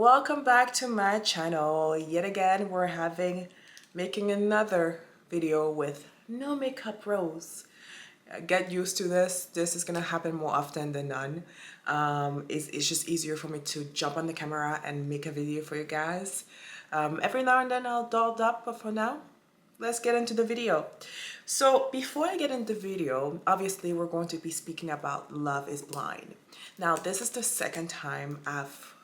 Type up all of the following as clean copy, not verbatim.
welcome back to my channel. Yet again, we're making another video with no makeup Rose. Get used to this. This is gonna happen more often than none. It's just easier for me to jump on the camera and make a video for you guys. Every now and then I'll dolled up, but for now, let's get into the video. So before I get into the video, obviously we're going to be speaking about Love is Blind. Now this is the second time I've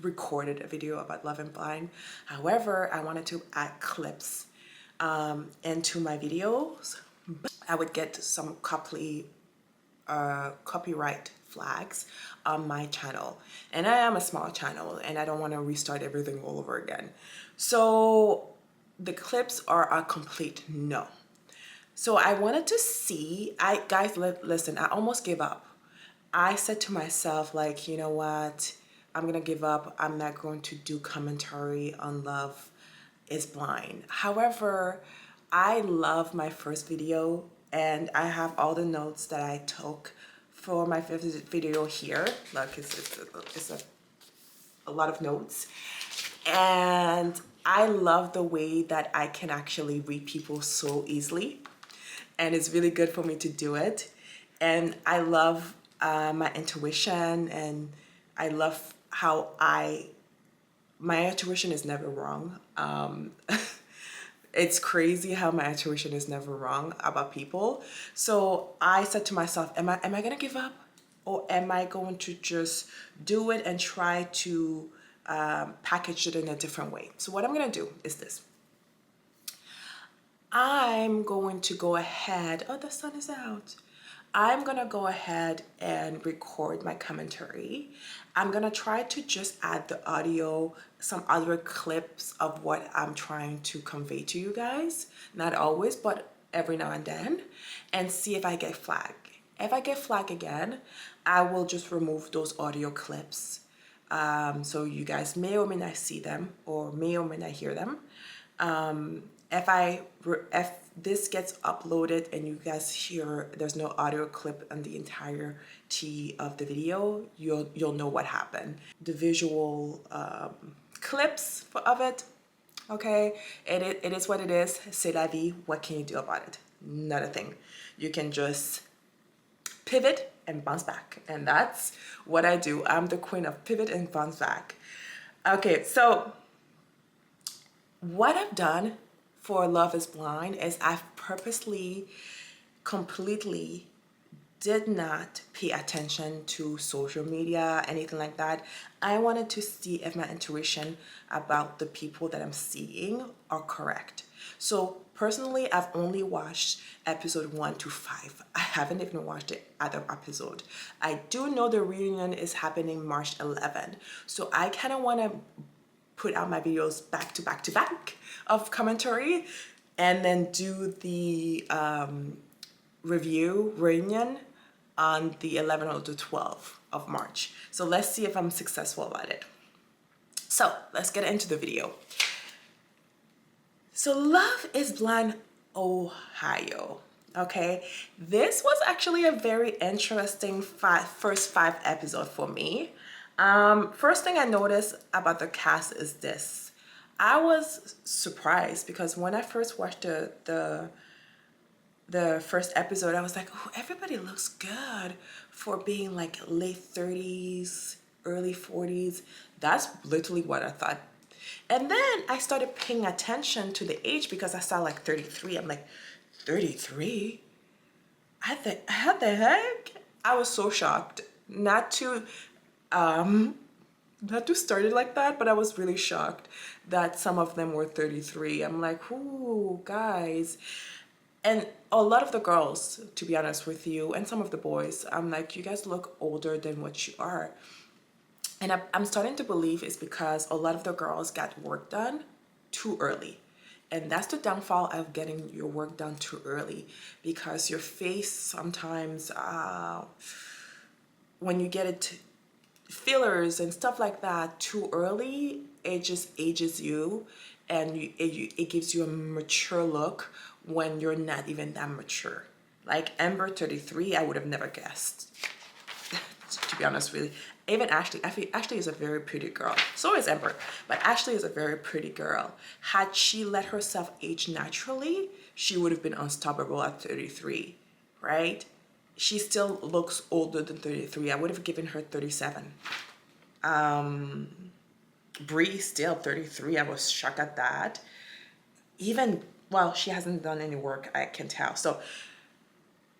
recorded a video about Love is Blind. However, I wanted to add clips into my videos. I would get some copyright flags on my channel, and I am a small channel and I don't want to restart everything all over again. So the clips are a complete no. So I wanted to see, guys, listen, I almost gave up. I said to myself, like, you know what, I'm gonna give up. I'm not going to do commentary on Love is Blind. However, I love my first video and I have all the notes that I took for my fifth video here. Look, it's a lot of notes. And I love the way that I can actually read people so easily. And it's really good for me to do it. And I love my intuition, and I love how my intuition is never wrong. It's crazy how my intuition is never wrong about people. So I said to myself, am I gonna give up, or am I going to just do it and try to package it in a different way? So what I'm gonna do is this. I'm going to go ahead, oh, the sun is out. I'm gonna go ahead and record my commentary. I'm gonna try to just add the audio, some other clips of what I'm trying to convey to you guys. Not always, but every now and then, and see if I get flagged. If I get flagged again, I will just remove those audio clips. So you guys may or may not see them, or may not hear them. If this gets uploaded and you guys hear there's no audio clip on the entirety of the video, you'll know what happened. The visual clips of it, okay, it is what it is. C'est la vie. What can you do about it? Not a thing. You can just pivot and bounce back, and that's what I do. I'm the queen of pivot and bounce back. Okay, so what I've done for Love is Blind is I've purposely, completely did not pay attention to social media, anything like that. I wanted to see if my intuition about the people that I'm seeing are correct. So personally, I've only watched episode 1 to 5. I haven't even watched the other episode. I do know the reunion is happening March 11. So I kind of want to put out my videos back to back to back of commentary, and then do the reunion on the 11th or the 12th of March. So let's see if I'm successful at it. So let's get into the video. So Love is Blind, Ohio. Okay, this was actually a very interesting first 5 episodes for me. First thing I noticed about the cast is this. I was surprised because when I first watched the first episode, I was like, oh, everybody looks good for being like late 30s, early 40s. That's literally what I thought. And then I started paying attention to the age because I saw like 33. I'm like, 33? How the heck? I was so shocked. Not to start it like that, but I was really shocked that some of them were 33. I'm like, ooh, guys. And a lot of the girls, to be honest with you, and some of the boys, I'm like, you guys look older than what you are. And I'm starting to believe it's because a lot of the girls got work done too early. And that's the downfall of getting your work done too early, because your face sometimes, when you get it fillers and stuff like that too early, it just ages you, and it gives you a mature look when you're not even that mature. Like Amber 33, I would have never guessed. To be honest, really, Even Ashley. Ashley is a very pretty girl. So is Ember. But Ashley is a very pretty girl. Had she let herself age naturally, she would have been unstoppable at 33, right? She still looks older than 33. I would have given her 37. Bree still 33. I was shocked at that. Even, well, she hasn't done any work, I can tell. So,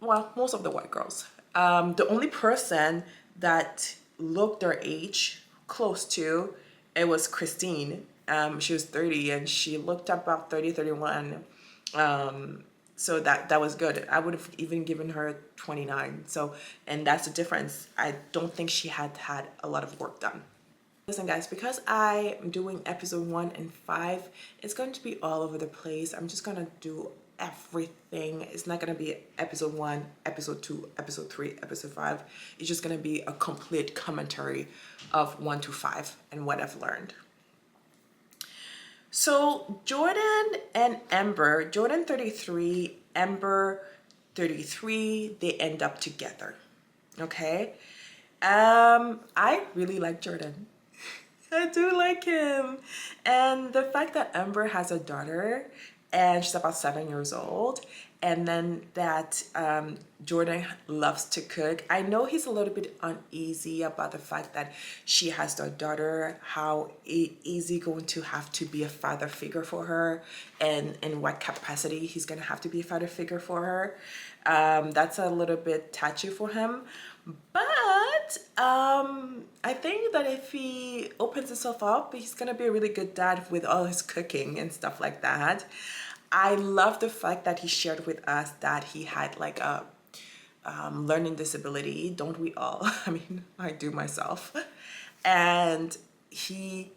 well, most of the white girls. The only person that looked their age close to it was Christine. She was 30 and she looked about 30, 31. So that was good. I would have even given her 29. So, and that's the difference. I don't think she had a lot of work done. Listen guys, because I'm doing episode 1 and 5, it's going to be all over the place. I'm just gonna do everything. It's not gonna be episode 1, episode 2, episode 3, episode 5. It's just gonna be a complete commentary of 1 to 5 and what I've learned. So Jordan and Ember, Jordan 33, Ember 33, they end up together. Okay. I really like Jordan. I do like him. And the fact that Ember has a daughter and she's about 7 years old, and then that Jordan loves to cook. I know he's a little bit uneasy about the fact that she has their daughter, how is he going to have to be a father figure for her, and in what capacity he's going to have to be a father figure for her. That's a little bit touchy for him. But I think that if he opens himself up, he's gonna be a really good dad with all his cooking and stuff like that. I love the fact that he shared with us that he had like a learning disability. Don't we all? I mean, I do myself. And he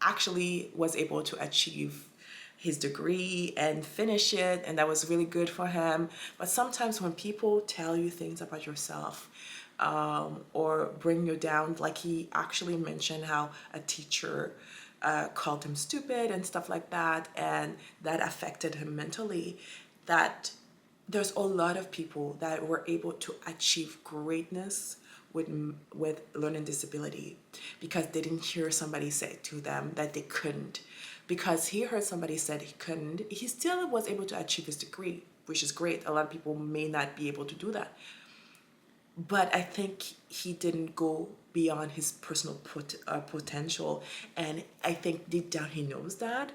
actually was able to achieve his degree and finish it, and that was really good for him. But sometimes when people tell you things about yourself, or bring you down, like he actually mentioned how a teacher called him stupid and stuff like that, and that affected him mentally, that there's a lot of people that were able to achieve greatness with learning disability because they didn't hear somebody say to them that they couldn't. Because he heard somebody said he couldn't, he still was able to achieve his degree, which is great. A lot of people may not be able to do that. But I think he didn't go beyond his personal potential. And I think deep down he knows that.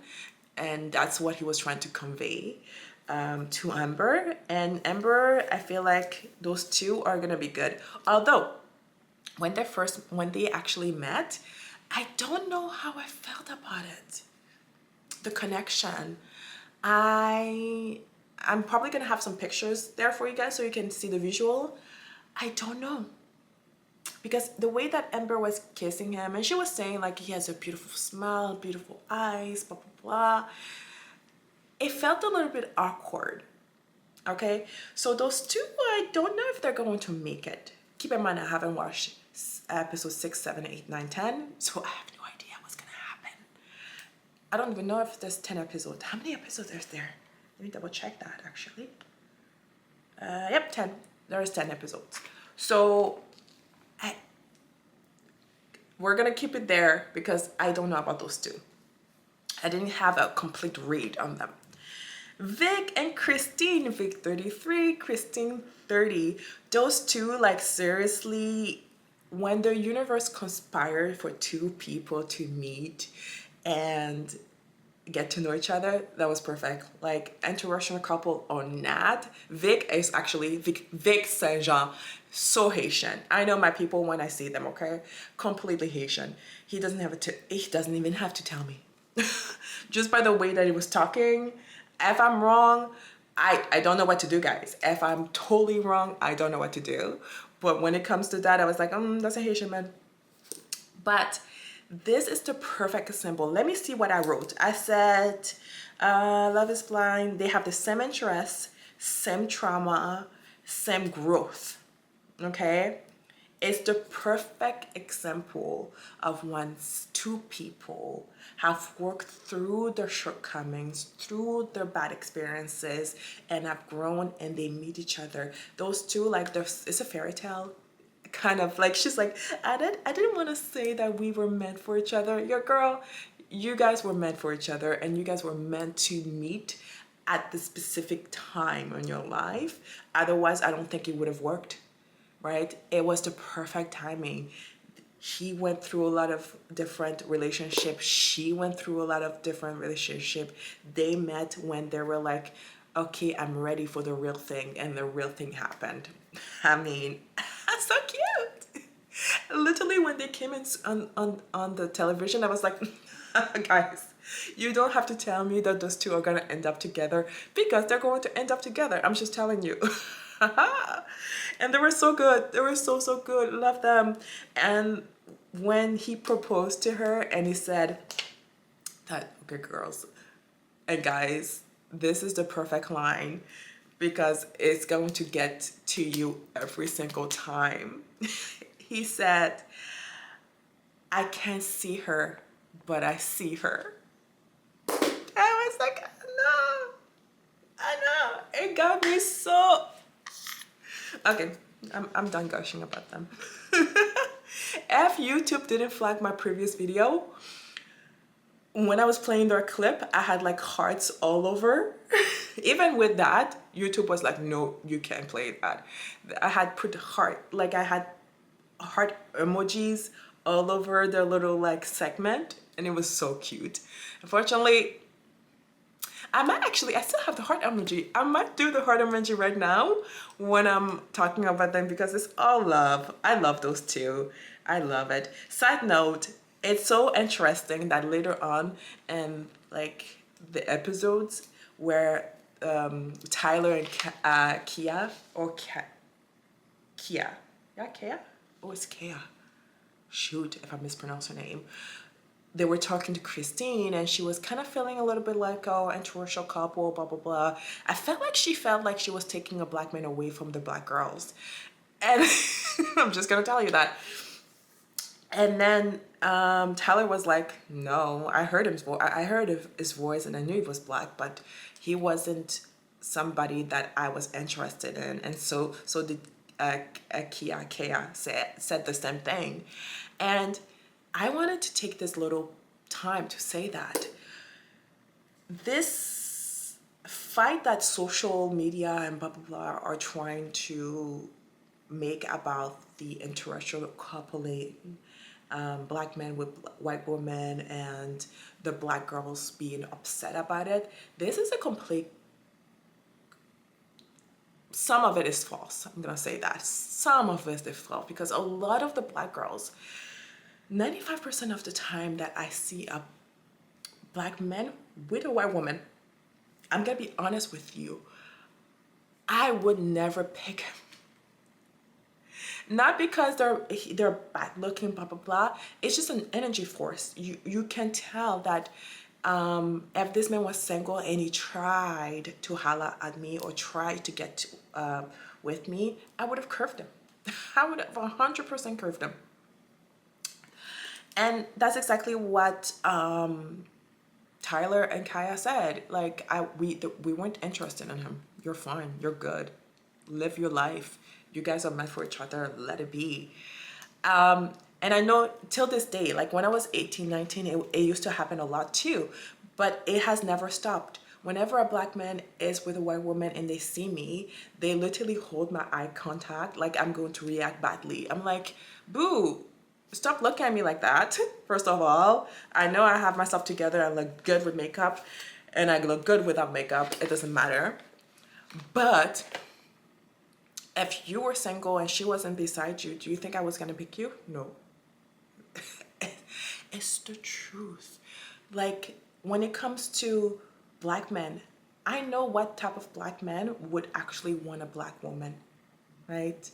And that's what he was trying to convey to Amber. And Amber, I feel like those two are going to be good. Although, when they actually met, I don't know how I felt about it. The connection. I'm probably going to have some pictures there for you guys so you can see the visual. I don't know. Because the way that Ember was kissing him, and she was saying like he has a beautiful smile, beautiful eyes, blah, blah, blah. It felt a little bit awkward. Okay? So those two, I don't know if they're going to make it. Keep in mind, I haven't watched episode 6, 7, 8, 9, 10. So I have no idea what's going to happen. I don't even know if there's 10 episodes. How many episodes is there? Let me double check that actually. Yep, 10. There's 10 episodes. So we're gonna keep it there because I don't know about those two. I didn't have a complete read on them. Vic and Christine, Vic 33, Christine 30. Those two, like seriously, when the universe conspired for two people to meet and get to know each other, that was perfect. Like interracial couple or not, Vic is actually Vic Saint Jean, so Haitian. I know my people when I see them, okay? Completely Haitian. He doesn't even have to tell me. Just by the way that he was talking, if I'm wrong, I don't know what to do, guys. If I'm totally wrong, I don't know what to do. But when it comes to that, I was like, that's a Haitian man. But this is the perfect symbol. Let me see what I wrote. I said, love is blind. They have the same interests, same trauma, same growth. Okay? It's the perfect example of when two people have worked through their shortcomings, through their bad experiences, and have grown and they meet each other. Those two, like, it's a fairy tale kind of like, she's like, I didn't want to say that we were meant for each other. Your girl, you guys were meant for each other, and you guys were meant to meet at the specific time in your life. Otherwise, I don't think it would have worked, right? It was the perfect timing. He went through a lot of different relationships. She went through a lot of different relationships. They met when they were like, okay, I'm ready for the real thing, and the real thing happened. I mean, so cute. Literally, when they came in on the television, I was like, guys, you don't have to tell me that those two are gonna end up together, because they're going to end up together. I'm just telling you. And they were so good. They were so, so good. Love them. And when he proposed to her and he said that, okay, girls and guys, this is the perfect line, because it's going to get to you every single time. He said, I can't see her, but I see her. I was like, I know. It got me so... Okay, I'm done gushing about them. If YouTube didn't flag my previous video, when I was playing their clip, I had like hearts all over. Even with that, YouTube was like, no, you can't play that. I had put heart, like I had heart emojis all over their little like segment, and it was so cute. Unfortunately, I still have the heart emoji. I might do the heart emoji right now when I'm talking about them, because it's all love. I love those two. I love it. Side note, it's so interesting that later on in like the episodes where Tyler and Kia, or Kia. Yeah, Kia? Oh, it's Kia. Shoot, if I mispronounce her name. They were talking to Christine, and she was kind of feeling a little bit like, oh, interracial couple, blah, blah, blah. I felt like she was taking a black man away from the black girls. And I'm just going to tell you that. And then Tyler was like, no, I heard his voice and I knew he was black, but he wasn't somebody that I was interested in. And so did Kia said the same thing. And I wanted to take this little time to say that this fight that social media and blah, blah, blah are trying to make about the interracial coupling, black men with white women, and the black girls being upset about it, this is a complete... Some of it is false. I'm gonna say that. Some of it is false, because a lot of the black girls, 95% of the time that I see a black man with a white woman, I'm gonna be honest with you, I would never pick him. Not because they're bad looking, blah, blah, blah. It's just an energy force. You can tell that if this man was single and he tried to holler at me or tried to get with me, I would have curved him. I would have 100% curved him. And that's exactly what Tyler and Kaya said. Like, we weren't interested in him. You're fine. You're good. Live your life. You guys are meant for each other. Let it be. And I know till this day, like when I was 18, 19, it used to happen a lot too. But it has never stopped. Whenever a black man is with a white woman and they see me, they literally hold my eye contact like I'm going to react badly. I'm like, boo. Stop looking at me like that. First of all, I know I have myself together. I look good with makeup, and I look good without makeup. It doesn't matter. But if you were single and she wasn't beside you, do you think I was gonna pick you? No. It's the truth. Like, when it comes to black men, I know what type of black man would actually want a black woman, right?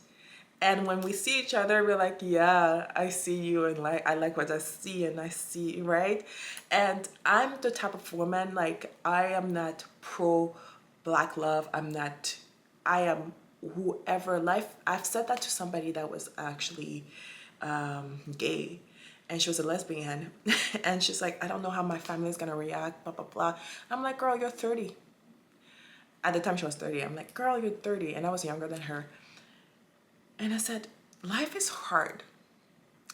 And when we see each other, we're like, yeah, I see you, and like I like what I see, and I see, right? And I'm the type of woman, like, I am not pro black love. I am whoever life. I've said that to somebody that was actually gay, and she was a lesbian. And she's like, I don't know how my family's gonna react, blah, blah, blah. I'm like, girl, you're 30. At the time she was 30. I'm like, girl, you're 30. And I was younger than her. And I said, life is hard.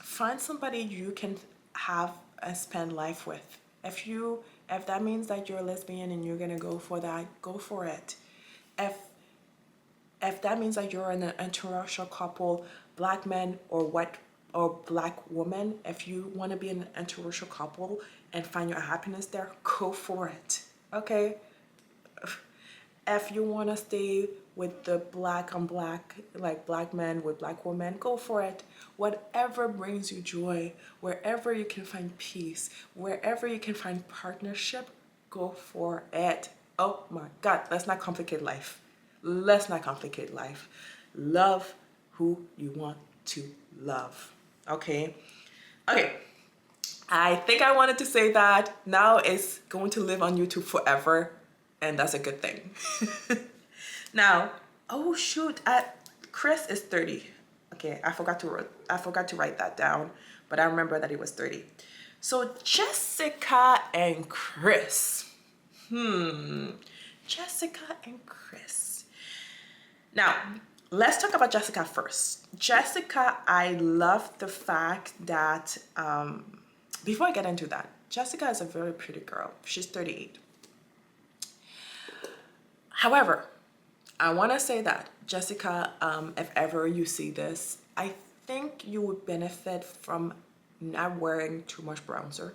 Find somebody you can have and spend life with. If that means that you're a lesbian and you're gonna go for that, go for it. If if that means that you're in an interracial couple, black men or white or black woman, if you want to be in an interracial couple and find your happiness there, go for it. Okay? If you want to stay with the black on black, like black men with black women, go for it. Whatever brings you joy, wherever you can find peace, wherever you can find partnership, go for it. Oh my God, let's not complicate life. Let's not complicate life. Love who you want to love. Okay? Okay. I think I wanted to say that. Now it's going to live on YouTube forever, and that's a good thing. Now, oh shoot, Chris is 30. Okay, I forgot to write that down, but I remember that he was 30. So Jessica and Chris. Jessica and Chris. Now, let's talk about Jessica first. Jessica, I love the fact that, before I get into that, Jessica is a very pretty girl. She's 38. However, I want to say that, Jessica, if ever you see this, I think you would benefit from not wearing too much bronzer.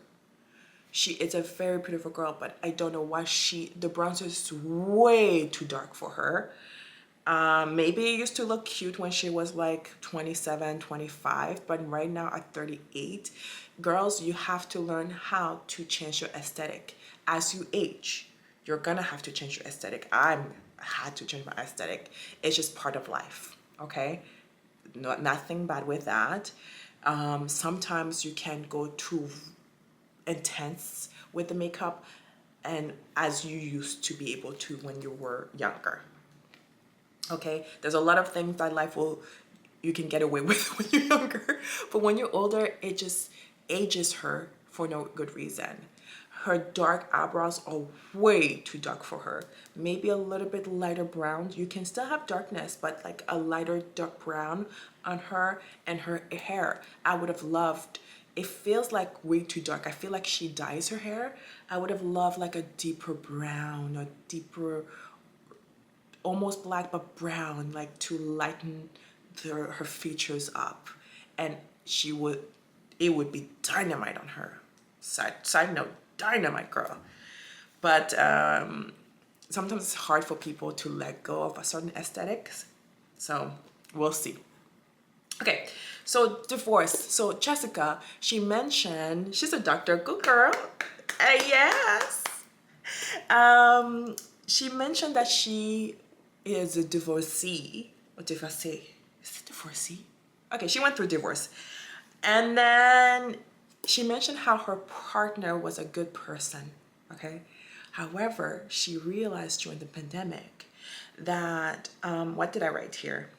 She is a very beautiful girl, but I don't know why the bronzer is way too dark for her. Maybe it used to look cute when she was like 27, 25, but right now at 38, girls, you have to learn how to change your aesthetic. As you age, you're gonna have to change your aesthetic. I had to change my aesthetic. It's just part of life, okay? Nothing bad with that. Sometimes you can go too intense with the makeup and as you used to be able to when you were younger. Okay, there's a lot of things that you can get away with when you're younger, but when you're older, it just ages her for no good reason. Her dark eyebrows are way too dark for her. Maybe a little bit lighter brown. You can still have darkness, but like a lighter dark brown on her, and her hair, I would have loved. It feels like way too dark. I feel like she dyes her hair. I would have loved like a deeper brown, a deeper, almost black but brown, like to lighten her features up, and it would be dynamite on her. Side note, dynamite girl. But sometimes it's hard for people to let go of a certain aesthetics, so we'll see. Okay, so divorce. So Jessica, she mentioned she's a doctor. Good girl. Yes. She mentioned that she is a divorcee. Or divorcee. Is it divorcee? Okay, she went through divorce. And then she mentioned how her partner was a good person. Okay. However, she realized during the pandemic that, what did I write here?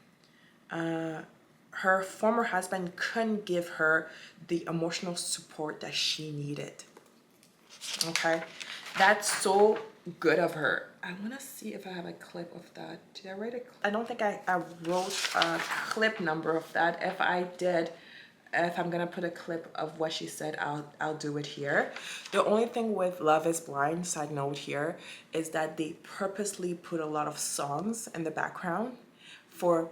Her former husband couldn't give her the emotional support that she needed. Okay, that's so good of her. I want to see if I have a clip of that. Did I write I don't think I wrote a clip number of that. If I did, if I'm gonna put a clip of what she said, I'll do it here. The only thing with Love is Blind, side note here, is that they purposely put a lot of songs in the background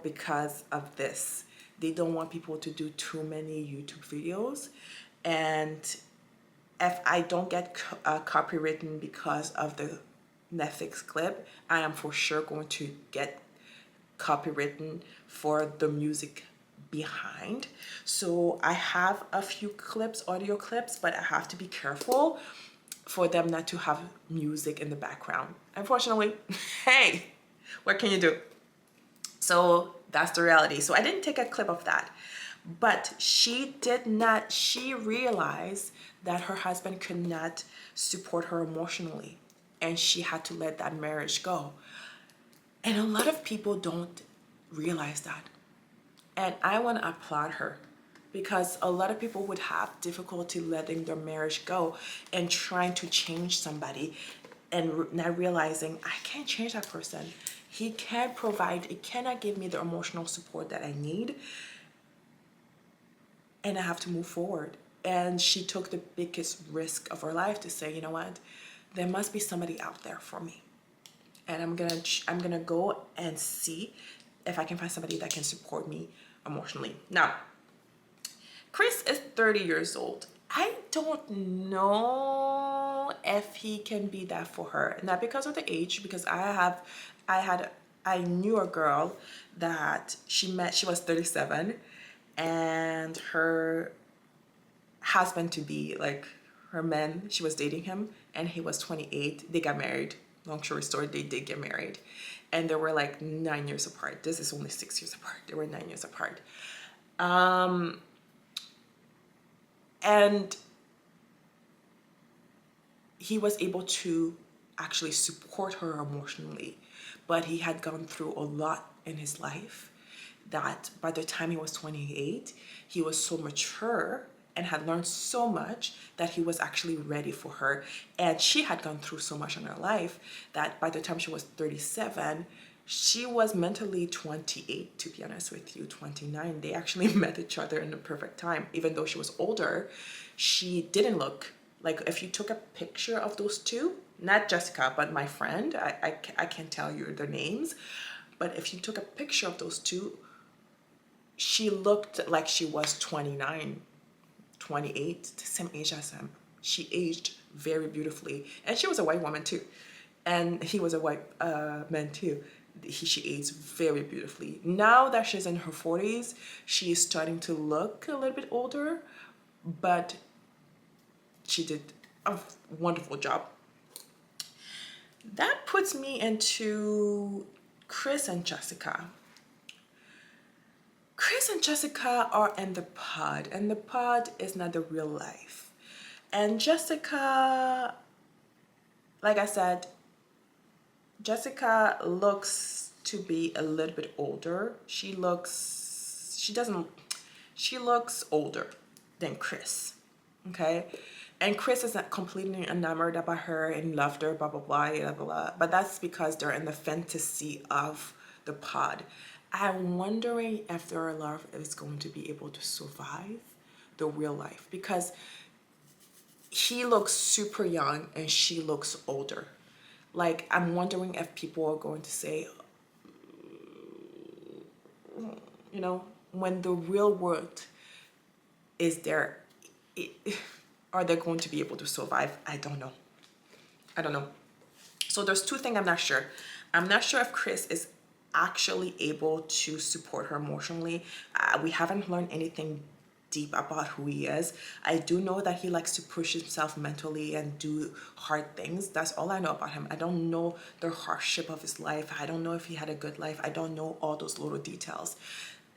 because of this. They don't want people to do too many YouTube videos, and if I don't get copywritten because of the Netflix clip, I am for sure going to get copywritten for the music behind. So I have a few clips, audio clips, but I have to be careful for them not to have music in the background. Unfortunately, hey, what can you do? So that's the reality. So I didn't take a clip of that. But she realized that her husband could not support her emotionally, and she had to let that marriage go. And a lot of people don't realize that. And I want to applaud her, because a lot of people would have difficulty letting their marriage go and trying to change somebody and not realizing, I can't change that person. He can't provide, he cannot give me the emotional support that I need. and I have to move forward. And she took the biggest risk of her life to say, you know what, there must be somebody out there for me, and I'm gonna go and see if I can find somebody that can support me emotionally. Now, Chris is 30 years old. I don't know if he can be that for her. Not because of the age, because I knew a girl that she was 37, and her husband to be, like her man, she was dating him, and he was 28. They got married. Long story short, they did get married. And they were like 9 years apart. This is only 6 years apart. They were 9 years apart. And he was able to actually support her emotionally, but he had gone through a lot in his life that by the time he was 28, he was so mature and had learned so much that he was actually ready for her. And she had gone through so much in her life that by the time she was 37, she was mentally 28, to be honest with you, 29. They actually met each other in the perfect time. Even though she was older, she didn't look like, if you took a picture of those two, not Jessica, but my friend, I can't tell you their names, but if you took a picture of those two, she looked like she was 29, 28, the same age as him. She aged very beautifully. And she was a white woman too. And he was a white man too. She aged very beautifully. Now that she's in her 40s, she is starting to look a little bit older, but she did a wonderful job. That puts me into Chris and Jessica. Chris and Jessica are in the pod, and the pod is not the real life. And Jessica, like I said, Jessica looks to be a little bit older. She looks older than Chris, okay? And Chris is not completely enamored about her and loved her, blah, blah, blah, blah, blah, blah. But that's because they're in the fantasy of the pod. I'm wondering if their love is going to be able to survive the real life, because he looks super young and she looks older. Like, I'm wondering if people are going to say, you know, when the real world is there, are they going to be able to survive? I don't know. So there's two things I'm not sure. I'm not sure if Chris is actually able to support her emotionally. We haven't learned anything deep about who he is. I do know that he likes to push himself mentally and do hard things. That's all I know about him. I don't know the hardship of his life. I don't know if he had a good life. I don't know all those little details.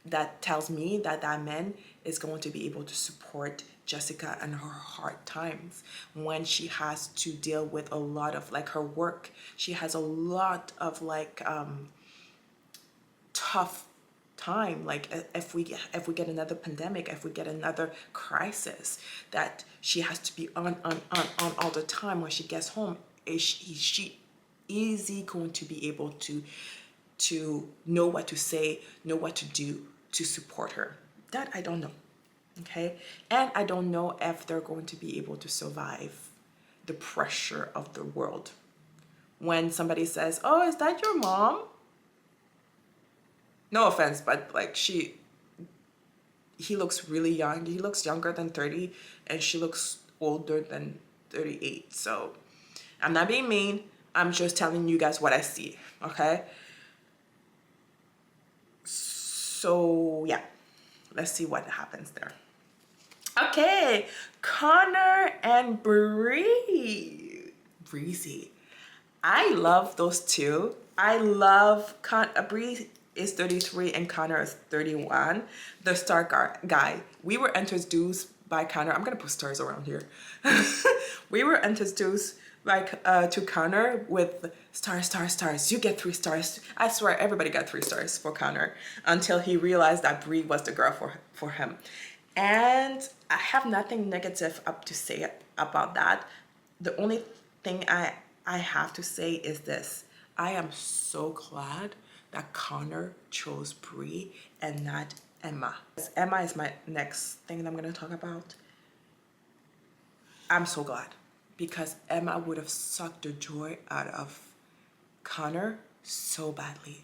That tells me that that man is going to be able to support Jessica in her hard times when she has to deal with a lot of, like, her work. She has a lot of like tough time. Like, if we get another pandemic, if we get another crisis, that she has to be on all the time. When she gets home, is she easy going to be able to know what to say, know what to do to support her? That I don't know. Okay. And I don't know if they're going to be able to survive the pressure of the world. When somebody says, oh, is that your mom? No offense, but like, he looks really young. He looks younger than 30 and she looks older than 38. So I'm not being mean. I'm just telling you guys what I see. Okay. So yeah, let's see what happens there. Okay, Connor and Breezy. I love those two. I love Bree is 33 and Connor is 31. The star guy. We were introduced by Connor. I'm gonna put stars around here. We were introduced to Connor with stars. You get 3 stars. I swear everybody got 3 stars for Connor until he realized that Bree was the girl for him. And I have nothing negative up to say about that. The only thing I have to say is this. I am so glad that Connor chose Bree and not Emma. Emma is my next thing that I'm going to talk about. I'm so glad because Emma would have sucked the joy out of Connor so badly.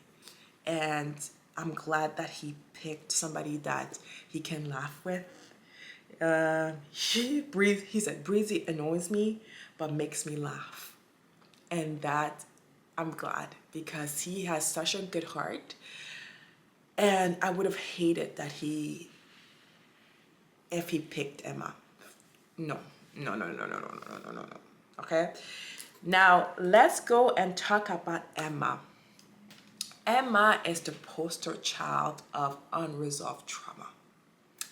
And I'm glad that he picked somebody that he can laugh with. He said, Breezy annoys me, but makes me laugh. And that I'm glad because he has such a good heart. And I would have hated that if he picked Emma. No, no, no, no, no, no, no, no, no, no, no. Okay. Now let's go and talk about Emma. Emma is the poster child of unresolved trauma.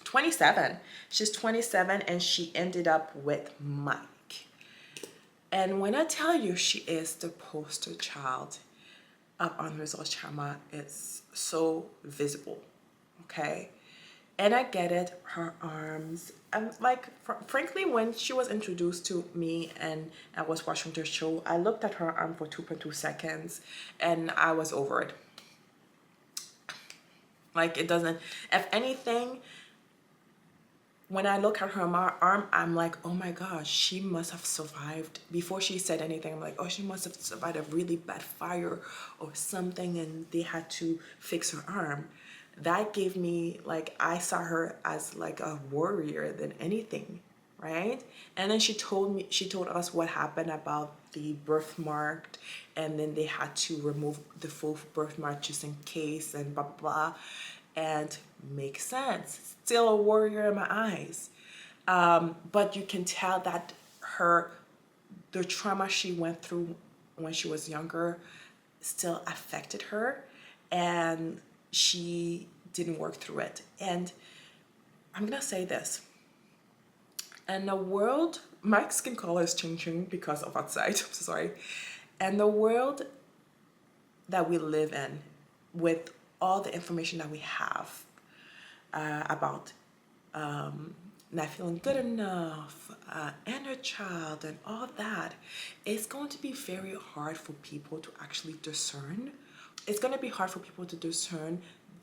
27. She's 27 and she ended up with Mike. And when I tell you she is the poster child of unresolved trauma, it's so visible. Okay. And I get it, her arms. And like, frankly, when she was introduced to me and I was watching the show, I looked at her arm for 2.2 seconds and I was over it. Like, it doesn't, if anything, when I look at her arm, I'm like, oh my gosh, she must have survived. Before she said anything, I'm like, oh, she must have survived a really bad fire or something and they had to fix her arm. That gave me, like, I saw her as like a warrior than anything, right? And then she told us what happened about the birthmark, and then they had to remove the full birthmark just in case and blah, blah, blah. And makes sense. Still a warrior in my eyes. But you can tell that the trauma she went through when she was younger still affected her, and she didn't work through it. And I'm gonna say this. In the world, my skin color is changing because of outside, I'm so sorry. And the world that we live in, with all the information that we have about not feeling good enough, inner child, and all that, it's going to be very hard for people to actually discern. It's going to be hard for people to discern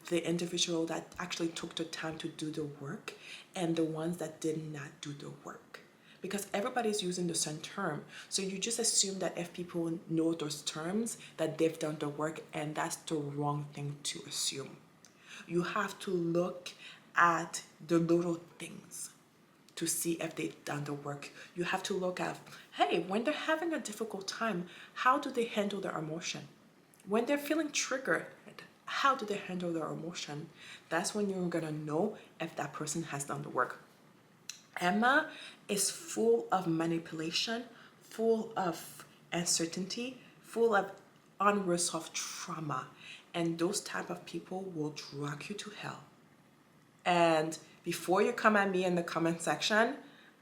the individual that actually took the time to do the work and the ones that did not do the work. Because everybody's using the same term. So you just assume that if people know those terms, that they've done the work, and that's the wrong thing to assume. You have to look at the little things to see if they've done the work. You have to look at, hey, when they're having a difficult time, how do they handle their emotion? When they're feeling triggered, how do they handle their emotion? That's when you're gonna know if that person has done the work. Emma is full of manipulation, full of uncertainty, full of unresolved trauma. And those type of people will drag you to hell. And before you come at me in the comment section,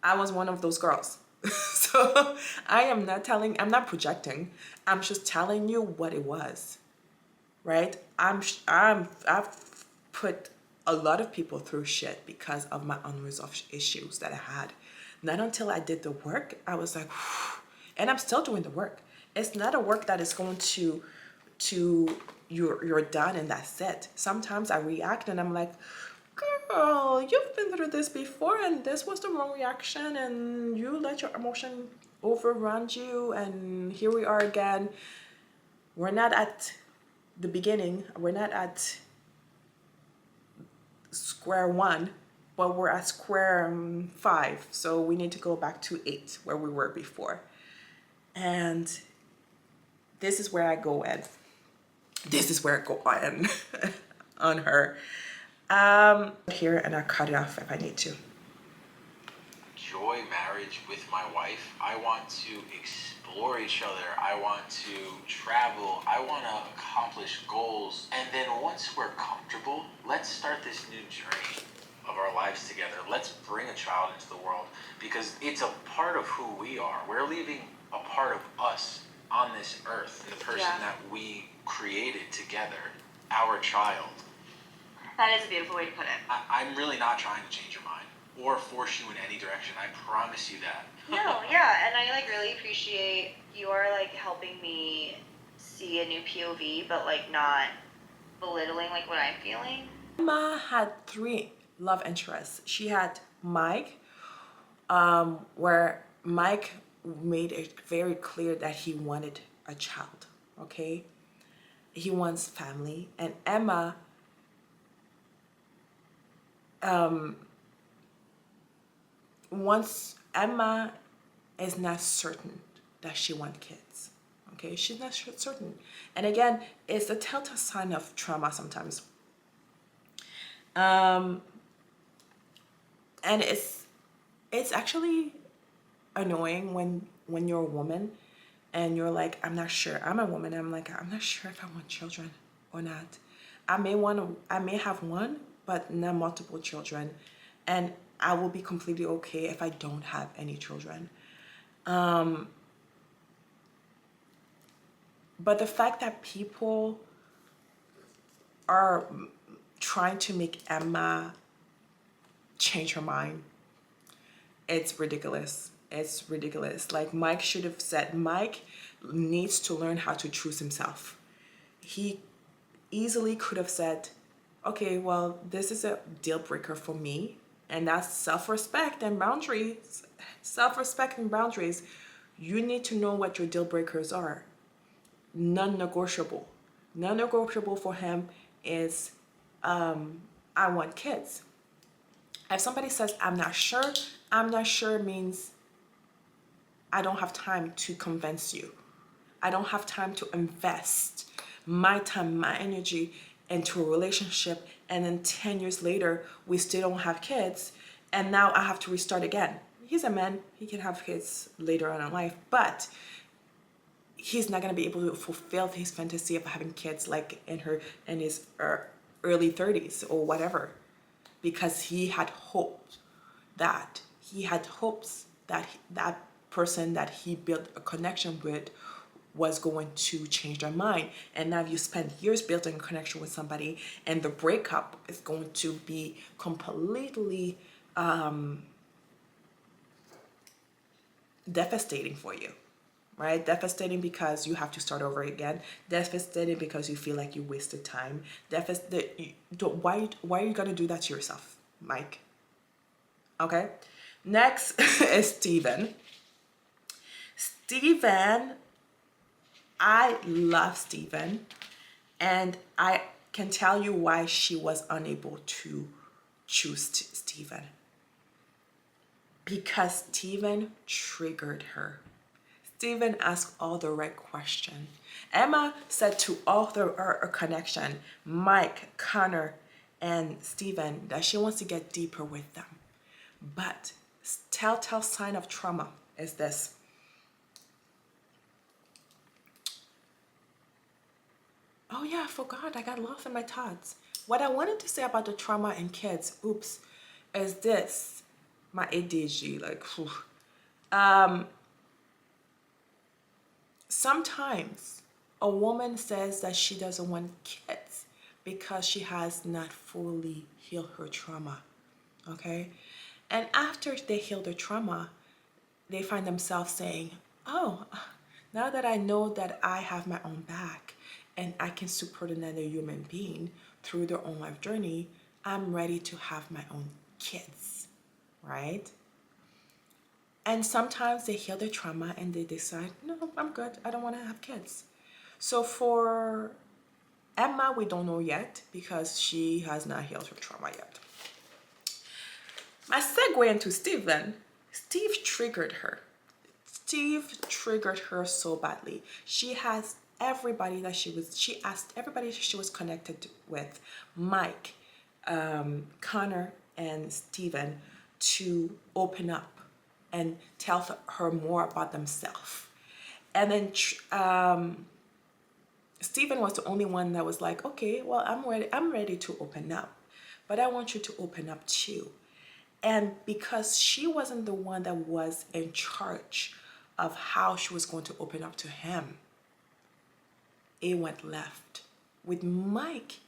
I was one of those girls. So I'm not projecting. I'm just telling you what it was, right? I've put a lot of people through shit because of my unresolved issues that I had. Not until I did the work, I was like, whew, and I'm still doing the work. It's not a work that is going to you're done and that's it. Sometimes I react and I'm like, girl, you've been through this before and this was the wrong reaction and you let your emotion overrun you, and here we are again. We're not at the beginning, we're not at square one, but we're at square 5, so we need to go back to 8 where we were before. And this is where I go in. This is where I go on on her. Here, and I'll cut it off if I need to. Enjoy marriage with my wife. I want to explore each other. I want to travel. I want to accomplish goals. And then once we're comfortable, let's start this new journey of our lives together. Let's bring a child into the world because it's a part of who we are. We're leaving a part of us on this earth, the person that we created together, our child. That is a beautiful way to put it. I'm really not trying to change your mind or force you in any direction. I promise you that. No, yeah, and I like really appreciate you are like helping me see a new POV, but like not belittling like what I'm feeling. Emma had three love interests. She had Mike, where Mike made it very clear that he wanted a child, okay? He wants family. And Emma, once Emma is not certain that she wants kids, okay? She's not certain. And again, it's a telltale sign of trauma sometimes. And it's actually annoying when you're a woman and you're like, I'm not sure. I'm a woman. I'm like, I'm not sure if I want children or not. I may have one, but not multiple children. And I will be completely okay if I don't have any children. But the fact that people are trying to make Emma change her mind, it's ridiculous. It's ridiculous. Like Mike should have said, Mike needs to learn how to choose himself. He easily could have said, okay, well, this is a deal breaker for me. And that's self-respect and boundaries. Self-respect and boundaries. You need to know what your deal breakers are. Non-negotiable. Non-negotiable for him is, I want kids. If somebody says, I'm not sure means I don't have time to convince you. I don't have time to invest my time, my energy into a relationship, and then 10 years later, we still don't have kids, and now I have to restart again. He's a man, he can have kids later on in life, but he's not gonna be able to fulfill his fantasy of having kids like in his early 30s or whatever, because he had hopes that that person that he built a connection with was going to change their mind. And now you spend years building a connection with somebody and the breakup is going to be completely devastating for you, right? Devastating because you have to start over again. Devastating because you feel like you wasted time. Why are you gonna do that to yourself, Mike? Okay. Next is Steven. Steven, I love Steven, and I can tell you why she was unable to choose Steven. Because Steven triggered her. Steven asked all the right questions. Emma said to all her connection, Mike, Connor, and Steven, that she wants to get deeper with them. But telltale sign of trauma is this. Oh yeah, I forgot. I got lost in my thoughts. What I wanted to say about the trauma in kids, is this. My ADHD, like, whew. Sometimes a woman says that she doesn't want kids because she has not fully healed her trauma, okay? And after they heal their trauma, they find themselves saying, oh, now that I know that I have my own back and I can support another human being through their own life journey, I'm ready to have my own kids, right? And sometimes they heal their trauma and they decide, no, I'm good. I don't want to have kids. So for Emma, we don't know yet because she has not healed her trauma yet. My segue into Steven. Steve triggered her. Steve triggered her so badly. She asked everybody she was connected with, Mike, Connor, and Steven, to open up and tell her more about themselves. And then Stephen was the only one that was like, okay, well, I'm ready to open up, but I want you to open up too. And because she wasn't the one that was in charge of how she was going to open up to him, it went left. With Mike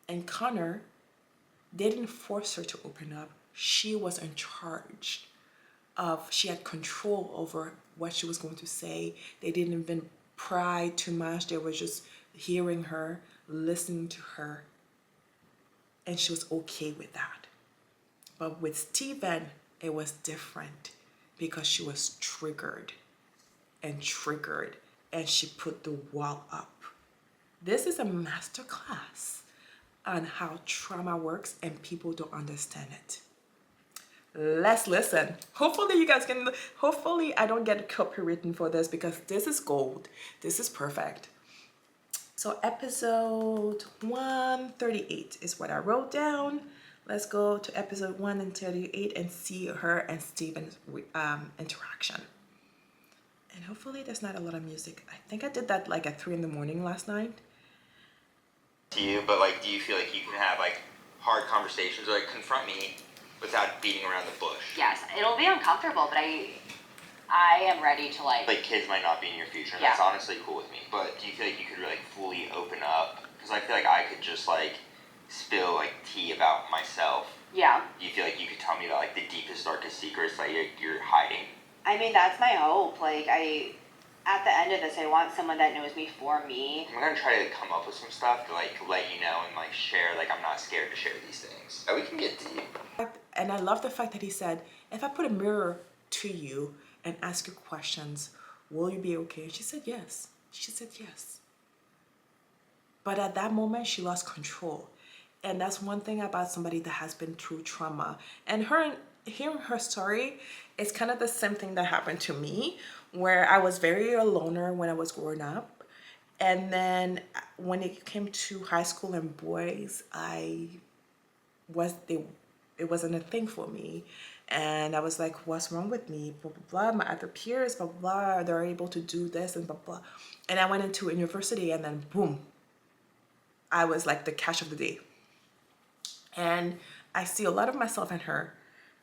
and Connor, they didn't force her to open up. She was in charge. She had control over what she was going to say. They didn't even pry too much. They were just hearing her, listening to her. and she was okay with that. But with Steven, it was different because she was triggered and triggered, and she put the wall up. This is a master class on how trauma works, and people don't understand it. Let's listen. Hopefully you guys can, hopefully I don't get copywritten for this because this is gold. This is perfect. So episode 138 is what I wrote down. Let's go to episode 138 and see her and Steven's interaction. And hopefully there's not a lot of music. I think I did that like at 3 in the morning last night. To you, but like, do you feel like you can have like hard conversations or like confront me without beating around the bush? Yes, it'll be uncomfortable, but I am ready to like kids might not be in your future, and Yeah. that's honestly cool with me. But do you feel like you could really fully open up? Because I feel like I could just like spill like tea about myself. Yeah. Do you feel like you could tell me about like the deepest, darkest secrets that you're hiding? I mean, that's my hope. Like, at the end of this, I want someone that knows me for me. I'm gonna try to come up with some stuff to like let you know and like share. Like, I'm not scared to share these things. We can get deep. And I love the fact that he said, if I put a mirror to you and ask you questions, will you be okay? And she said yes. She said yes. But at that moment, she lost control. And that's one thing about somebody that has been through trauma. And hearing her story is kind of the same thing that happened to me, where I was very a loner when I was growing up. And then when it came to high school and boys, it wasn't a thing for me. And I was like, what's wrong with me? Blah, blah, blah. My other peers, blah, blah, they're able to do this and blah, blah. And I went into a university and then boom, I was like the catch of the day. And I see a lot of myself in her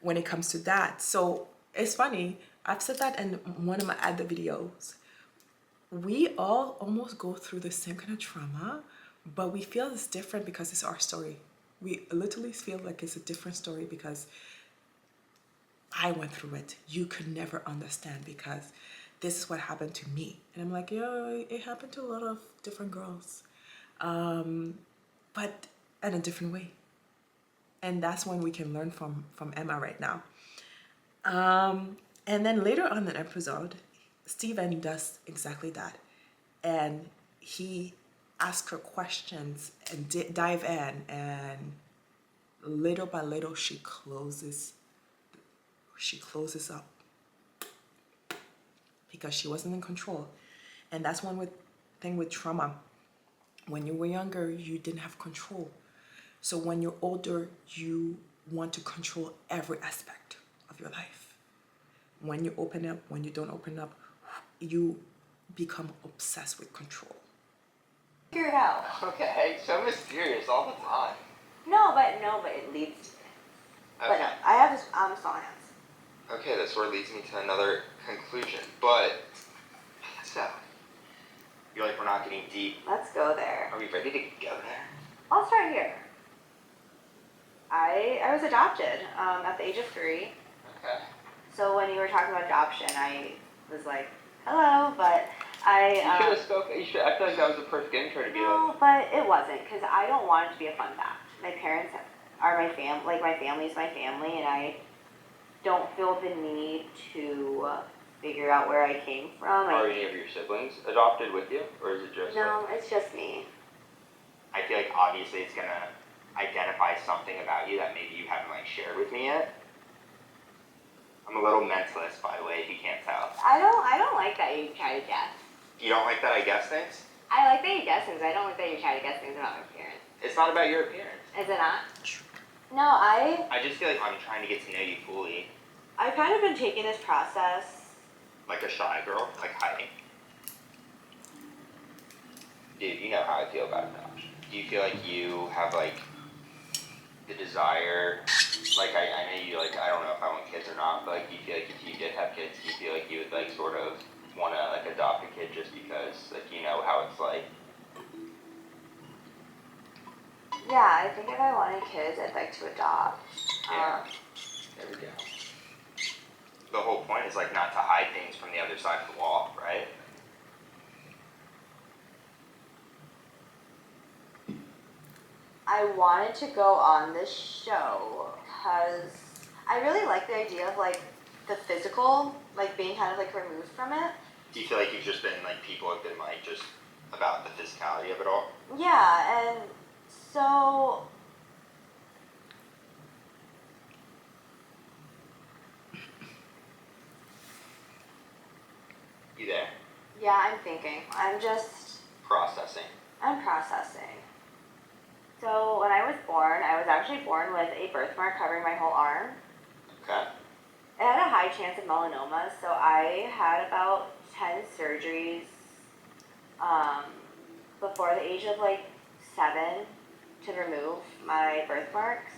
when it comes to that. So it's funny, I've said that in one of my other videos. We all almost go through the same kind of trauma, but we feel it's different because it's our story. We literally feel like it's a different story because I went through it. You could never understand because this is what happened to me. And I'm like, yeah, it happened to a lot of different girls, but in a different way. And that's when we can learn from Emma right now. And then later on in the episode, Steven does exactly that. And he asks her questions and dive in, and little by little she closes up because she wasn't in control. And that's one thing with trauma. When you were younger, you didn't have control. So when you're older, you want to control every aspect of your life. When you open up, when you don't open up, you become obsessed with control. Figure it out. Okay, so mysterious all the time. No, but it leads to it. But no, I have small hands. Okay, that sort of leads me to another conclusion. But so, you're like, we're not getting deep. Let's go there. Are we ready to go there? I'll start here. I was adopted at the age of 3. Okay. So when you were talking about adoption, I was like, hello, but I... You should have spoken. I feel like that was a perfect intro to be No, like... but it wasn't, because I don't want it to be a fun fact. My parents are my family, like my family is my family, and I don't feel the need to figure out where I came from. Are any of your siblings adopted with you, or is it just... No, it's just me. I feel like obviously it's gonna identify something about you that maybe you haven't like shared with me yet. I'm a little mentalist, by the way, if you can't tell. I don't like that you try to guess. You don't like that I guess things? I like that you guess things. I don't like that you try to guess things about my parents. It's not about your appearance. Is it not? No, I just feel like I'm trying to get to know you fully. I've kind of been taking this process. Like a shy girl, like hiding. Dude, you know how I feel about adoption. Do you feel like you have like the desire, like I know you like, I don't know if I want kids or not, but like do you feel like if you did have kids, do you feel like you would like sort of want to like adopt a kid just because like you know how it's like? Yeah, I think if I wanted kids, I'd like to adopt. Yeah. There we go. The whole point is like not to hide things from the other side of the wall, right? I wanted to go on this show because I really like the idea of like the physical, like being kind of like removed from it. Do you feel like you've just been like people have been like just about the physicality of it all? Yeah, and so You there? yeah, I'm thinking. Processing. I'm processing. So when I was born, I was actually born with a birthmark covering my whole arm. Okay. It had a high chance of melanoma, so I had about 10 surgeries before the age of like 7 to remove my birthmarks.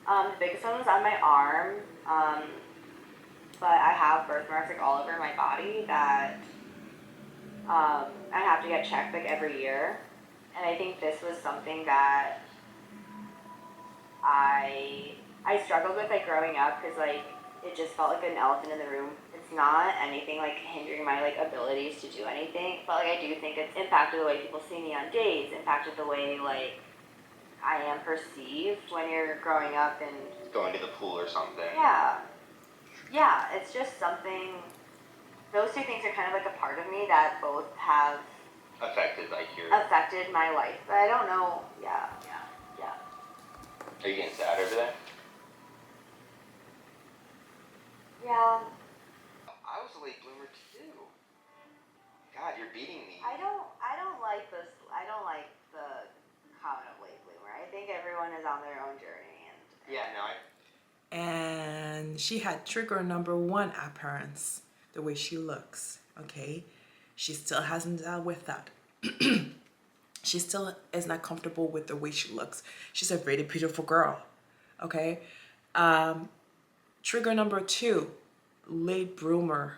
The biggest one was on my arm, but I have birthmarks like all over my body that I have to get checked like every year. And I think this was something that I struggled with like growing up because like it just felt like an elephant in the room. It's not anything like hindering my like abilities to do anything, but like I do think it's impacted the way people see me on dates, impacted the way like I am perceived when you're growing up and Going to the pool or something. yeah, it's just something. Those two things are kind of like a part of me that both have Affected like your. affected my life, but I don't know. Yeah. Are you getting sad over there? Yeah. I was a late bloomer too. God, you're beating me. I don't like this. I don't like the comment of late bloomer. I think everyone is on their own journey, and Yeah, no, And she had trigger number 1 appearance, the way she looks. Okay, she still hasn't dealt with that. She still is not comfortable with the way she looks. She's a very beautiful girl. Okay, trigger number 2, late bloomer.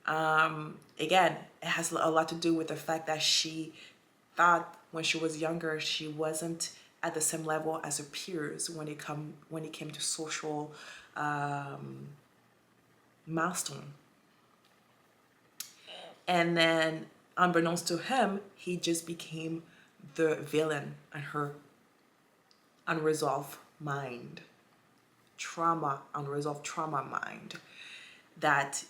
Again, it has a lot to do with the fact that she thought when she was younger she wasn't at the same level as her peers when it came to social milestone. And then unbeknownst to him, he just became the villain in her unresolved mind, unresolved trauma mind, that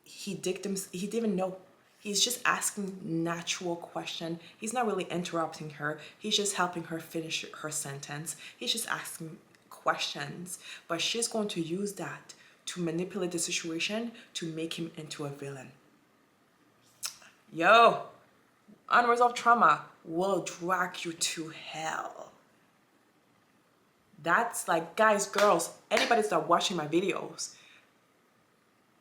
he didn't even know. He's just asking natural question. He's not really interrupting her. He's just helping her finish her sentence. He's just asking questions, but she's going to use that to manipulate the situation to make him into a villain. Yo, unresolved trauma will drag you to hell. That's like, guys, girls, anybody that's watching my videos,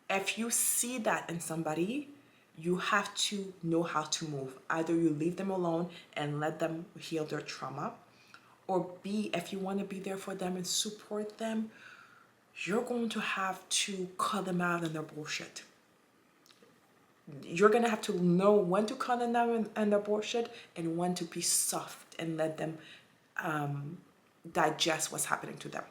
if you see that in somebody, you have to know how to move. Either you leave them alone and let them heal their trauma, or B, if you want to be there for them and support them, you're going to have to cut them out in their bullshit. You're going to have to know when to cut them out in their bullshit and when to be soft and let them digest what's happening to them.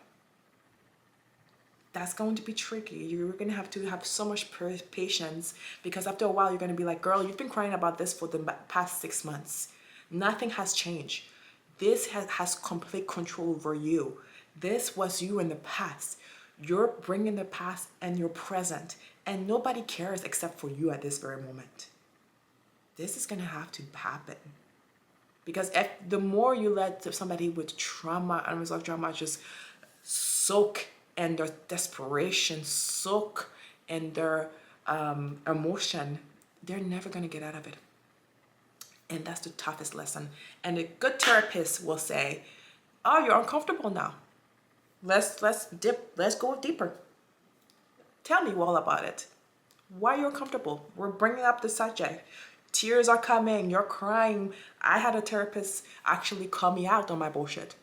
That's going to be tricky. You're going to have so much patience, because after a while you're going to be like, girl, you've been crying about this for the past 6 months. Nothing has changed. This has complete control over you. This was you in the past. You're bringing the past and your present, and nobody cares except for you at this very moment. This is going to have to happen. Because if the more you let somebody with trauma, unresolved trauma, just soak in their desperation, soak in their emotion, they're never going to get out of it. And that's the toughest lesson. And a good therapist will say, oh, you're uncomfortable now. Let's go deeper. Tell me all about it. Why are you uncomfortable? We're bringing up the subject. Tears are coming. You're crying. I had a therapist actually call me out on my bullshit.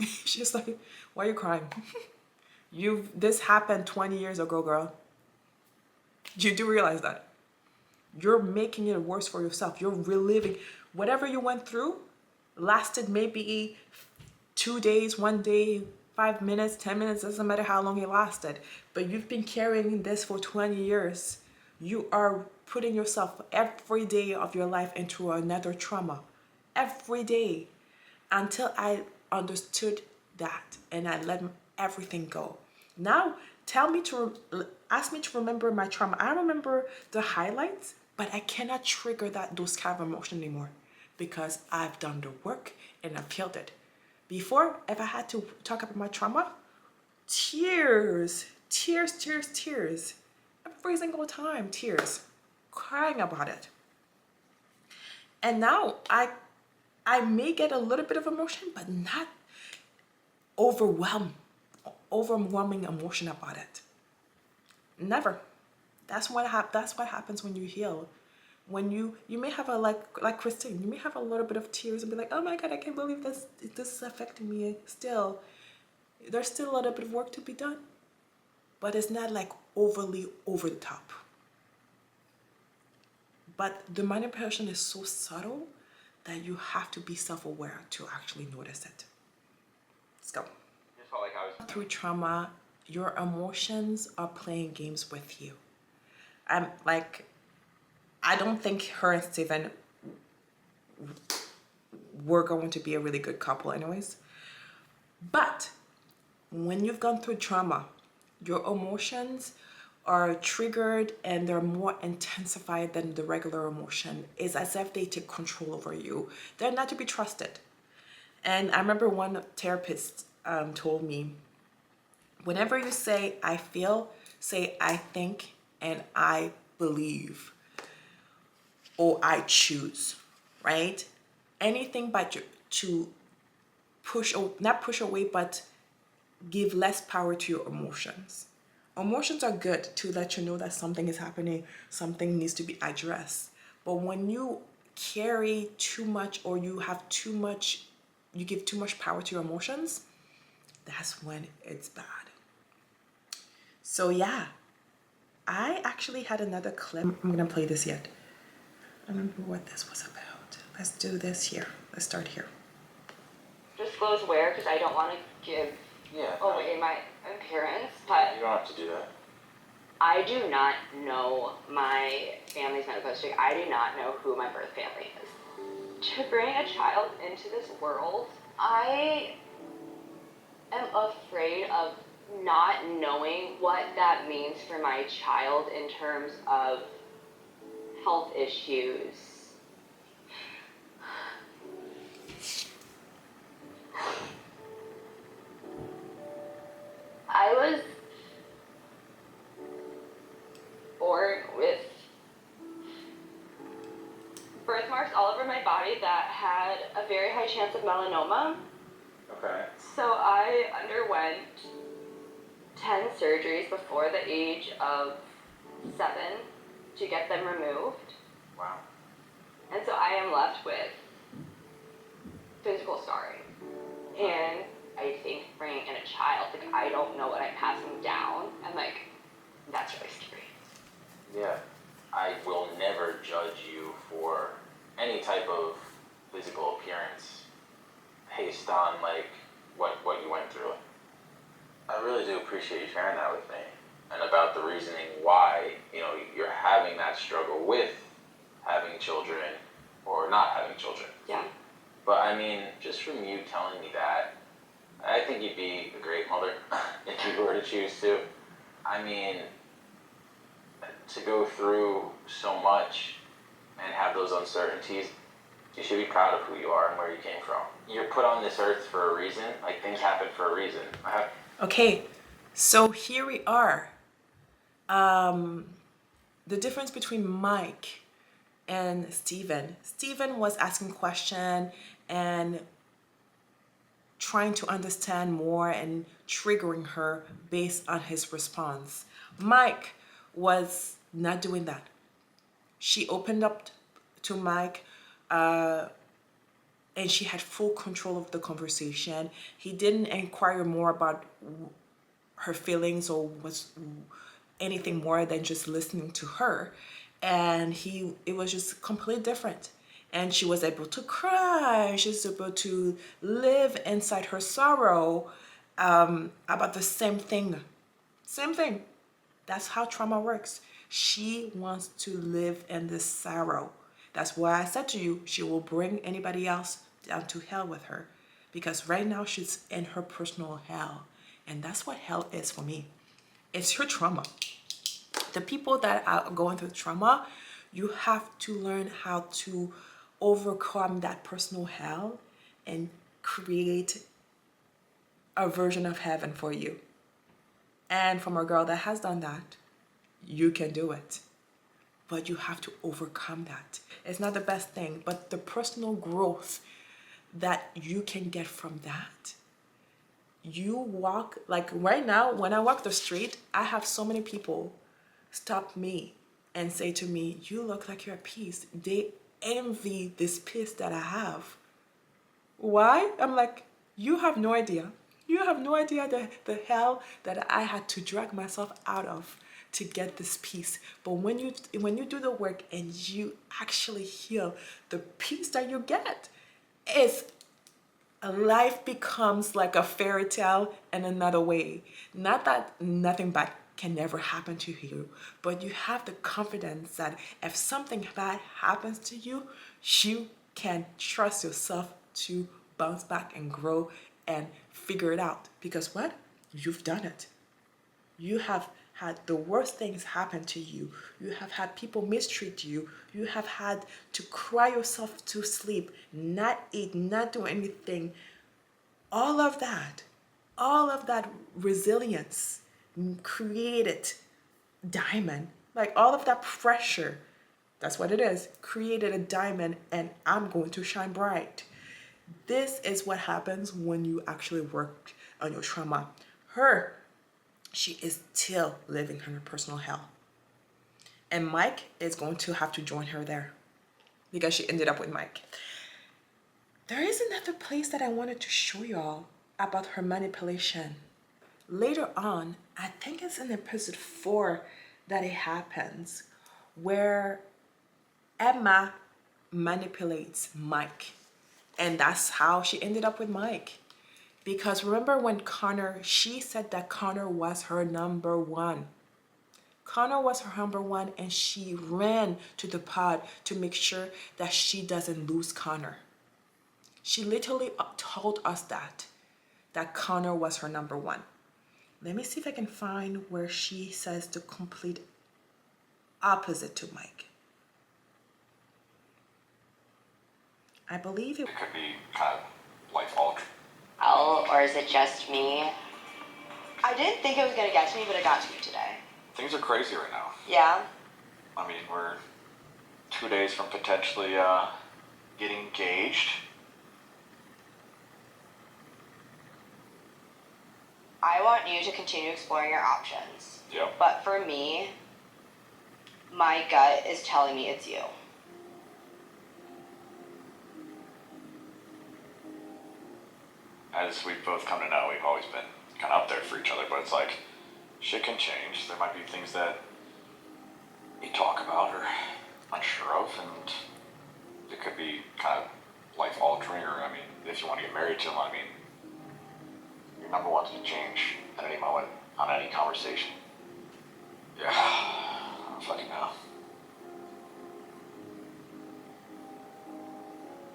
She's like, why are you crying? This happened 20 years ago, girl. You do realize that. You're making it worse for yourself. You're reliving whatever you went through. Lasted maybe 2 days, 1 day, 5 minutes, 10 minutes, doesn't matter how long it lasted. But you've been carrying this for 20 years. You are putting yourself every day of your life into another trauma. Every day. until I understood that and I let everything go. Now, ask me to remember my trauma. I remember the highlights, but I cannot trigger those kind of emotion anymore because I've done the work and I've healed it. Before, if I had to talk about my trauma, tears, tears, tears, tears. Every single time, tears, crying about it. And now I may get a little bit of emotion, but not overwhelming emotion about it. Never. That's what happens when you heal. When you may have a like Christine, you may have a little bit of tears and be like, oh my God, I can't believe this is affecting me still. There's still a little bit of work to be done, but it's not like overly over the top. But the manipulation is so subtle that you have to be self-aware to actually notice it. Let's go. Just felt like I was. Through trauma, your emotions are playing games with you. I don't think her and Steven were going to be a really good couple anyways. But when you've gone through trauma, your emotions are triggered and they're more intensified than the regular emotion. It's as if they take control over you. They're not to be trusted. And I remember one therapist told me, whenever you say I feel, say I think and I believe or I choose, right? Anything but to not push away, but give less power to your emotions. Emotions are good to let you know that something is happening, something needs to be addressed. But when you carry too much or you give too much power to your emotions, that's when it's bad. So yeah, I actually had another clip. I'm gonna play this yet. I don't remember what this was about. Let's do this here. Let's start here. Disclose where, because I don't want to give away my appearance, but You don't have to do that. I do not know my family's medical history. I do not know who my birth family is. To bring a child into this world, I am afraid of not knowing what that means for my child in terms of health issues. I was born with birthmarks all over my body that had a very high chance of melanoma. Okay. So I underwent 10 surgeries before the age of 7 to get them removed. Wow. And so I am left with physical scarring. And I think bringing in a child, like I don't know what I'm passing down. And like, that's really scary. Yeah. I will never judge you for any type of physical appearance based on like what you went through. I really do appreciate you sharing that with me and about the reasoning why, you're having that struggle with having children or not having children. Yeah. But I mean, just from you telling me that, I think you'd be a great mother if you were to choose to. I mean, to go through so much and have those uncertainties, you should be proud of who you are and where you came from. You're put on this earth for a reason. Like, things happen for a reason. Okay, so here we are. The difference between Mike and Steven. Steven was asking questions and trying to understand more and triggering her based on his response. Mike was not doing that. She opened up to Mike and she had full control of the conversation. He didn't inquire more about her feelings or was anything more than just listening to her. And it was just completely different. And she was able to cry. She was able to live inside her sorrow about the same thing. Same thing. That's how trauma works. She wants to live in this sorrow. That's why I said to you, she will bring anybody else down to hell with her because right now she's in her personal hell. And that's what hell is for me. It's her trauma. The people that are going through trauma, you have to learn how to overcome that personal hell and create a version of heaven for you. And from a girl that has done that, you can do it. But you have to overcome that. It's not the best thing, but the personal growth that you can get from that. You walk, like right now, when I walk the street, I have so many people stop me and say to me, you look like you're at peace. They envy this peace that I have. Why? I'm like, you have no idea. You have no idea the hell that I had to drag myself out of to get this peace. But when you do the work and you actually heal, the peace that you get is life becomes like a fairy tale in another way. Not that nothing bad can never happen to you, but you have the confidence that if something bad happens to you, you can trust yourself to bounce back and grow and figure it out. Because what? You've done it. You have had the worst things happen to you. You have had people mistreat you. You have had to cry yourself to sleep, not eat, not do anything. All of that resilience created diamond. Like all of that pressure, that's what it is, created a diamond, and I'm going to shine bright. This is what happens when you actually work on your trauma. She is still living her personal hell. And Mike is going to have to join her there because she ended up with Mike. There is another place that I wanted to show y'all about her manipulation. Later on, I think it's in episode 4 that it happens, where Emma manipulates Mike. And that's how she ended up with Mike. Because remember when she said that Connor was her number one. Connor was her number one, and she ran to the pod to make sure that she doesn't lose Connor. She literally told us that Connor was her number one. Let me see if I can find where she says the complete opposite to Mike. I believe it could be kind of life altering. Oh, or is it just me? I didn't think it was gonna get to me, but it got to me today. Things are crazy right now. Yeah? I mean, we're 2 days from potentially getting engaged. I want you to continue exploring your options. Yep. But for me, my gut is telling me it's you. As we've both come to know, we've always been kind of up there for each other, but it's like, shit can change. There might be things that we talk about or unsure of, and it could be kind of life altering, or, I mean, if you want to get married to him, I mean, your number one's to change at any moment on any conversation. Yeah, I don't fucking know.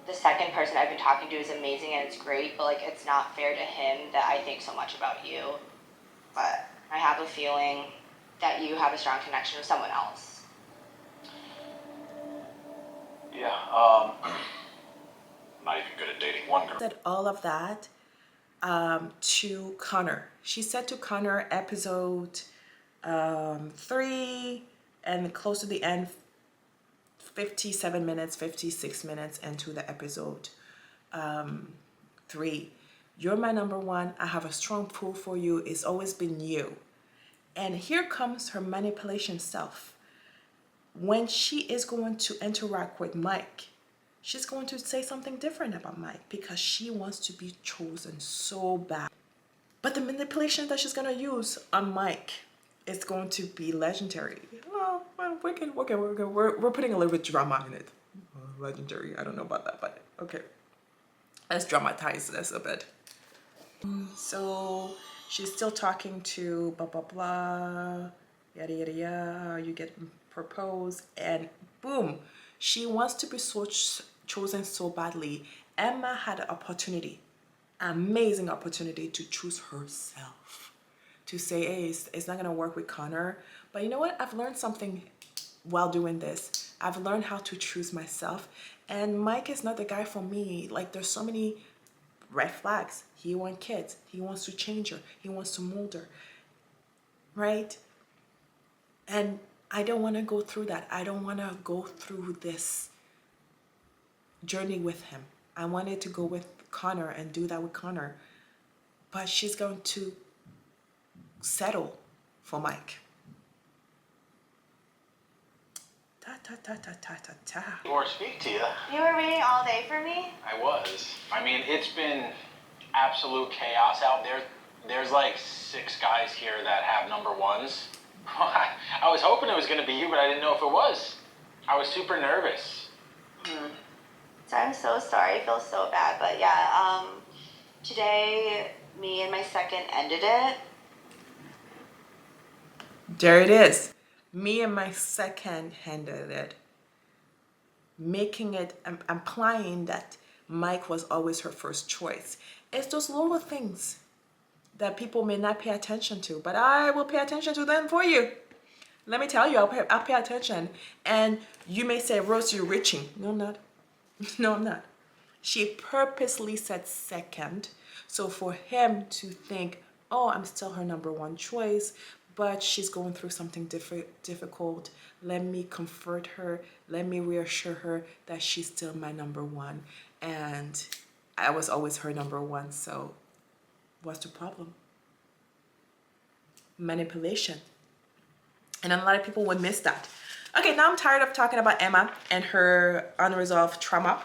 The second person I've been talking to is amazing and it's great, but like it's not fair to him that I think so much about you. But I have a feeling that you have a strong connection with someone else. Yeah, I'm not even good at dating one girl. said all of that to Connor. She said to Connor, episode 3, and close to the end, 57 minutes, 56 minutes into the episode 3. You're my number one. I have a strong pull for you. It's always been you. And here comes her manipulation self. When she is going to interact with Mike, she's going to say something different about Mike because she wants to be chosen so bad. But the manipulation that she's going to use on Mike is going to be legendary. Well, we're putting a little bit drama in it. Legendary, I don't know about that, but okay. Let's dramatize this a bit. So she's still talking to blah, blah, blah, yada, yada, yada. You get proposed, and boom, she wants to be chosen so badly. Emma had an opportunity amazing opportunity to choose herself, to say, hey, it's not gonna work with Connor, but you know what? I've learned something while doing this. I've learned how to choose myself, and Mike is not the guy for me. Like, there's so many red flags. He wants kids. He wants to change her. He wants to mold her, right? And I don't want to go through that. I don't want to go through this journey with him. I wanted to go with Connor and do that with Connor, but she's going to settle for Mike. Ta ta ta ta ta ta ta. Or speak to you. You were waiting all day for me? I was. I mean, it's been absolute chaos out there. There's like 6 guys here that have number ones. I was hoping it was going to be you, but I didn't know if it was. I was super nervous. So I'm so sorry. I feel so bad. But yeah, today me and my second ended it. There it is. Me and my second handed it. Making it, implying that Mike was always her first choice. It's those little things that people may not pay attention to, but I will pay attention to them for you. Let me tell you, I'll pay attention. And you may say, Rose, you're reaching. No, I'm not. No, I'm not. She purposely said second. So for him to think, oh, I'm still her number one choice, but she's going through something difficult. Let me comfort her. Let me reassure her that she's still my number one. And I was always her number one. So what's the problem? Manipulation. And a lot of people would miss that. Okay, now I'm tired of talking about Emma and her unresolved trauma.